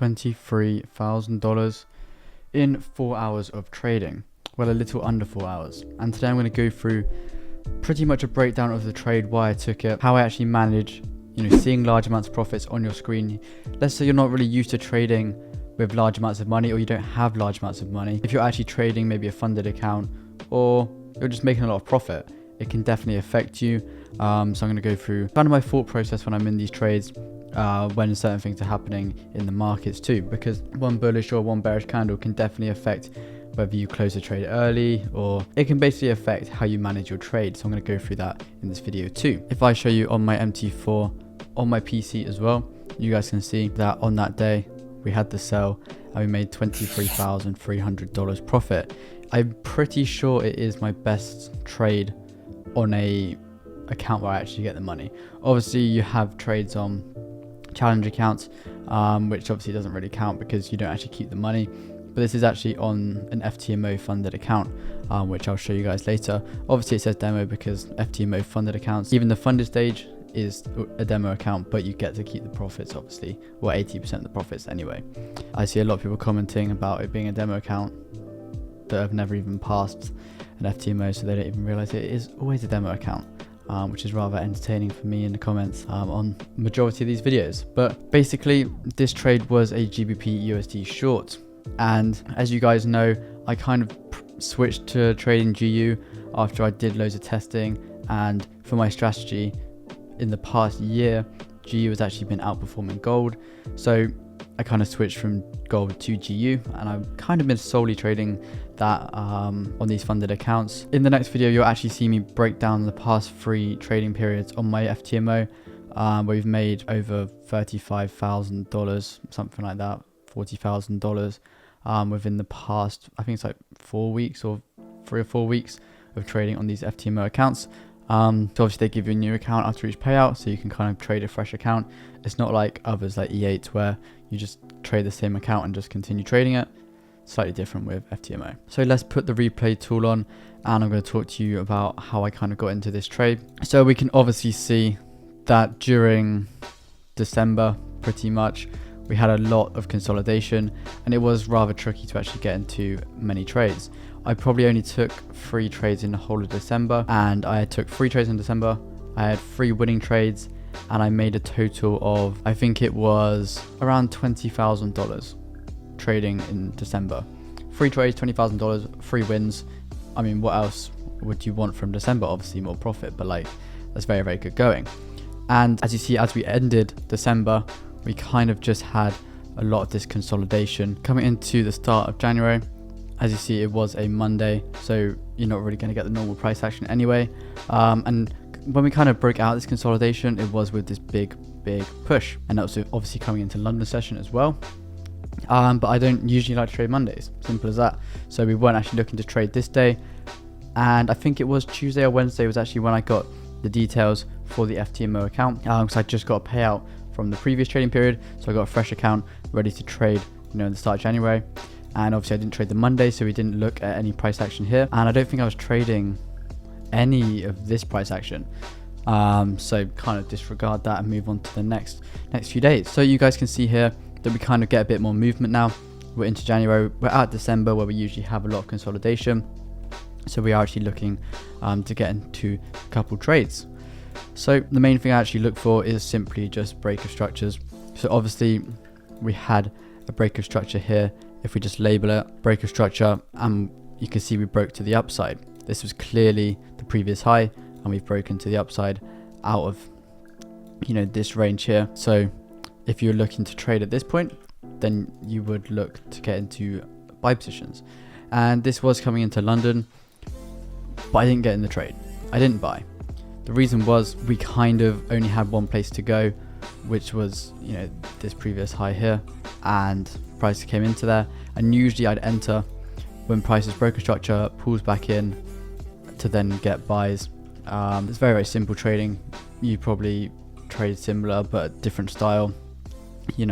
$23,000 in 4 hours of trading. Well, a little under 4 hours. And today I'm going to go through pretty much a breakdown of the trade, why I took it, how I actually manage, seeing large amounts of profits on your screen. Let's say you're not really used to trading with large amounts of money, or you don't have large amounts of money. If you're actually trading maybe a funded account, or you're just making a lot of profit, it can definitely affect you. So I'm going to go through kind of my thought process when I'm in these trades, when certain things are happening in the markets too, because one bullish or one bearish candle can definitely affect whether you close the trade early, or it can basically affect how you manage your trade. So I'm going to go through that in this video too. If I show you on my MT4 on my PC as well, you guys can see that on that day we had the sell and we made $23,300 profit. I'm pretty sure it is my best trade on a account where I actually get the money. Obviously you have trades on challenge accounts, which obviously doesn't really count because you don't actually keep the money, but this is actually on an FTMO funded account, which I'll show you guys later. Obviously it says demo because FTMO funded accounts, even the funded stage is a demo account, but you get to keep the profits, obviously, well 80% of the profits anyway. I see a lot of people commenting about it being a demo account that have never even passed an FTMO, so they don't even realize it is always a demo account, which is rather entertaining for me in the comments on majority of these videos. But basically this trade was a GBP USD short, and as you guys know, I kind of switched to trading GU after I did loads of testing, and for my strategy in the past year, GU has actually been outperforming gold, so I kind of switched from gold to GU, and I've kind of been solely trading that on these funded accounts. In the next video, you'll actually see me break down the past 3 trading periods on my FTMO, where we've made over $35,000, something like that, $40,000 within the past, I think it's like 4 weeks or 3 or 4 weeks of trading on these FTMO accounts. So obviously they give you a new account after each payout, so you can kind of trade a fresh account. It's not like others like E8 where you just trade the same account and just continue trading it. Slightly different with FTMO. So let's put the replay tool on, and I'm going to talk to you about how I kind of got into this trade. So we can obviously see that during December, pretty much, we had a lot of consolidation, and it was rather tricky to actually get into many trades. I probably only took 3 trades in the whole of December, and I took 3 trades in December. I had 3 winning trades, and I made a total of, I think it was around $20,000 trading in December. 3 trades, $20,000, 3 wins. I mean, what else would you want from December? Obviously more profit, but like, that's very, very good going. And as you see, as we ended December, we kind of just had a lot of this consolidation coming into the start of January. As you see, it was a Monday, so you're not really going to get the normal price action anyway. And when we kind of broke out this consolidation, it was with this big push, and that was obviously coming into London session as well. But I don't usually like to trade Mondays, simple as that. So we weren't actually looking to trade this day, and I think it was Tuesday or Wednesday was actually when I got the details for the FTMO account, because I just got a payout from the previous trading period, so I got a fresh account ready to trade, in the start of January. And obviously I didn't trade the Monday, so we didn't look at any price action here, and I don't think I was trading any of this price action, so kind of disregard that and move on to the next few days. So you guys can see here that we kind of get a bit more movement now. We're into January, we're at December where we usually have a lot of consolidation, so we are actually looking to get into a couple trades. So the main thing I actually look for is simply just breaker structures. So obviously we had a breaker structure here. If we just label it breaker structure, you can see we broke to the upside. This was clearly the previous high, and we've broken to the upside out of this range here. So if you're looking to trade at this point, then you would look to get into buy positions. And this was coming into London, but I didn't get in the trade. I didn't buy. The reason was we kind of only had one place to go, which was this previous high here, and price came into there. And usually I'd enter when prices broker structure pulls back in to then get buys. It's very, very simple trading. You probably trade similar but different style. You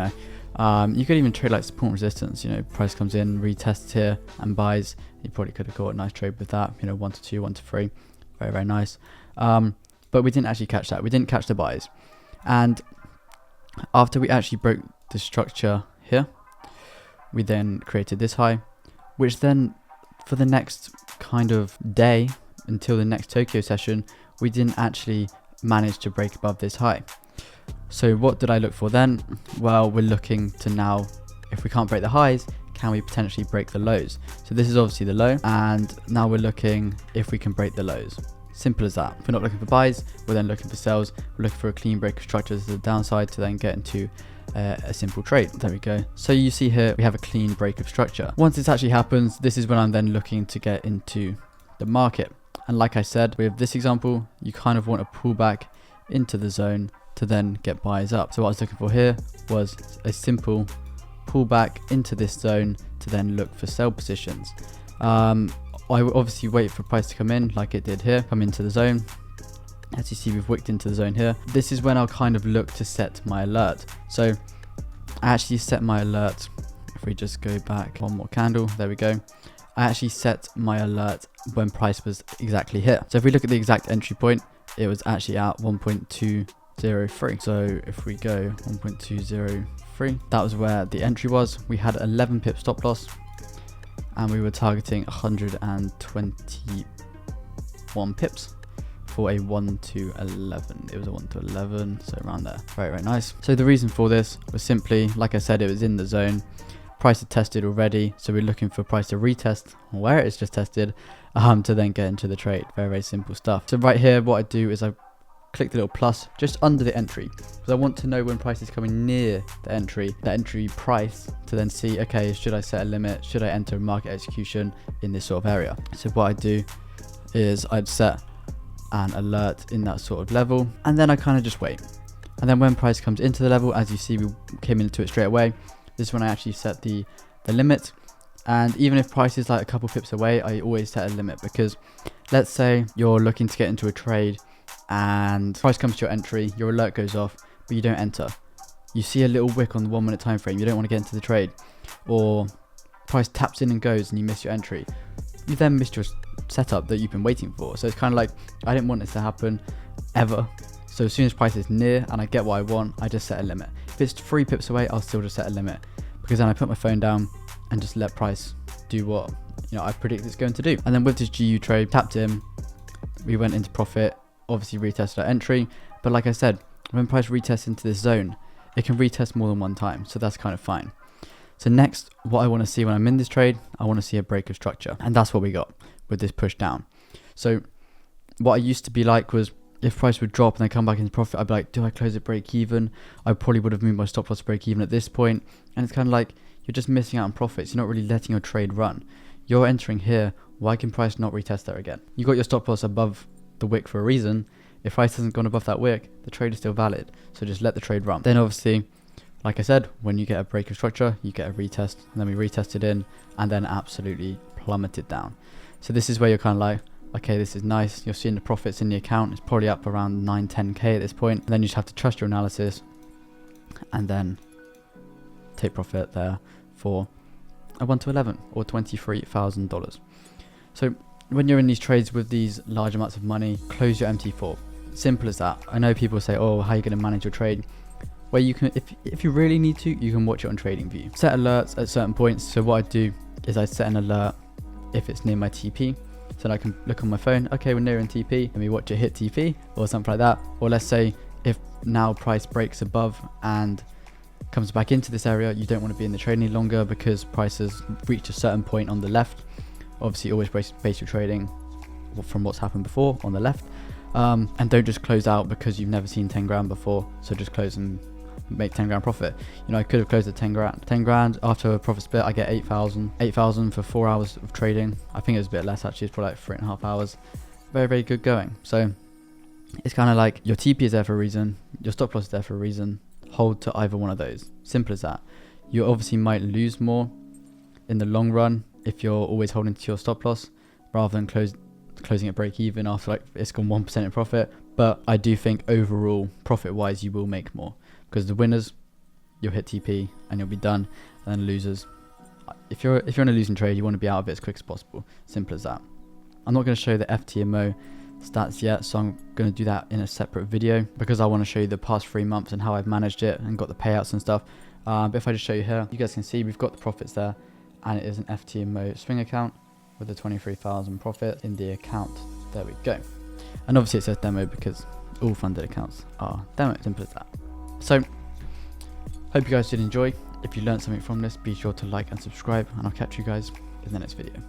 could even trade like support and resistance. Price comes in, retests here and buys. You probably could have got a nice trade with that. 1 to 2, 1 to 3, very, very nice. But we didn't actually catch that. We didn't catch the buys. And after we actually broke the structure here, we then created this high, which then for the next kind of day until the next Tokyo session, we didn't actually manage to break above this high. So what did I look for then? Well, we're looking to now, if we can't break the highs, can we potentially break the lows? So this is obviously the low, and now we're looking if we can break the lows. Simple as that. If we're not looking for buys, we're then looking for sells. We're looking for a clean break of structure to the downside to then get into a simple trade. There we go. So you see here, we have a clean break of structure. Once this actually happens, this is when I'm then looking to get into the market. And like I said, with this example, you kind of want to pull back into the zone to then get buys up. So what I was looking for here was a simple pull back into this zone to then look for sell positions. I will obviously wait for price to come in like it did here, come into the zone. As you see, we've wicked into the zone here. This is when I'll kind of look to set my alert. So I actually set my alert. If we just go back one more candle, there we go. I actually set my alert when price was exactly here. So if we look at the exact entry point, it was actually at 1.203. So if we go 1.203, that was where the entry was. We had 11 pip stop loss, and we were targeting 121 pips for a 1 to 11. It was a 1 to 11, so around there. Very, very nice. So the reason for this was simply, like I said, it was in the zone. Price had tested already, so we're looking for price to retest where it's just tested to then get into the trade. Very, very simple stuff. So right here, what I do is I click the little plus just under the entry, because I want to know when price is coming near the entry price, to then see, okay, should I set a limit? Should I enter market execution in this sort of area? So what I do is I'd set an alert in that sort of level, and then I kind of just wait. And then when price comes into the level, as you see, we came into it straight away. This is when I actually set the limit. And even if price is like a couple pips away, I always set a limit, because let's say you're looking to get into a trade and price comes to your entry, your alert goes off, but you don't enter. You see a little wick on the 1 minute time frame, you don't want to get into the trade, or price taps in and goes and you miss your entry. You then missed your setup that you've been waiting for. So it's kind of like, I didn't want this to happen ever. So as soon as price is near and I get what I want, I just set a limit. If it's 3 pips away, I'll still just set a limit, because then I put my phone down and just let price do what I predict it's going to do. And then with this GU trade, tapped in, we went into profit, obviously retested our entry. But like I said, when price retests into this zone, it can retest more than one time, so that's kind of fine. So next, what I want to see when I'm in this trade, I want to see a break of structure, and that's what we got with this push down. So what I used to be like was, if price would drop and then come back into profit, I'd be like, do I close at break even? I probably would have moved my stop loss to break even at this point. And it's kind of like, you're just missing out on profits. You're not really letting your trade run. You're entering here. Why can price not retest there again? You got your stop loss above the wick for a reason. If price hasn't gone above that wick, the trade is still valid. So just let the trade run. Then obviously, like I said, when you get a break of structure, you get a retest, and then we retested in and then absolutely plummeted down. So this is where you're kind of like, okay, this is nice. You're seeing the profits in the account. It's probably up around 9-10k at this point. And then you just have to trust your analysis and then take profit there for a 1 to 11 or $23,000. So when you're in these trades with these large amounts of money, close your MT4. Simple as that. I know people say, oh, how are you going to manage your trade? Where you can, if you really need to, you can watch it on TradingView. Set alerts at certain points. So what I do is I set an alert if it's near my TP. So that I can look on my phone, okay, we're nearing TP, and we watch it hit TP or something like that. Or let's say if now price breaks above and comes back into this area, you don't want to be in the trade any longer because price has reached a certain point on the left. Obviously always base your trading from what's happened before on the left, and don't just close out because you've never seen 10 grand before. So just close and make 10 grand profit. I could have closed at 10 grand after a profit split. I get 8,000 for 4 hours of trading. I think it was a bit less actually. It's probably like 3.5 hours. Very, very good going. So it's kind of like your TP is there for a reason, your stop loss is there for a reason. Hold to either one of those. Simple as that. You obviously might lose more in the long run if you're always holding to your stop loss rather than closing at break even after like it's gone 1% in profit. But I do think overall profit wise you will make more, because the winners, you'll hit TP and you'll be done, and then losers, if you're in a losing trade, you want to be out of it as quick as possible. Simple as that. I'm not going to show the FTMO stats yet, so I'm going to do that in a separate video, because I want to show you the past 3 months and how I've managed it and got the payouts and stuff. But if I just show you here, you guys can see we've got the profits there, and it is an FTMO swing account with a 23,000 profit in the account. There we go. And obviously it says demo because all funded accounts are demo, simple as that. So hope you guys did enjoy. If you learned something from this, be sure to like and subscribe, and I'll catch you guys in the next video.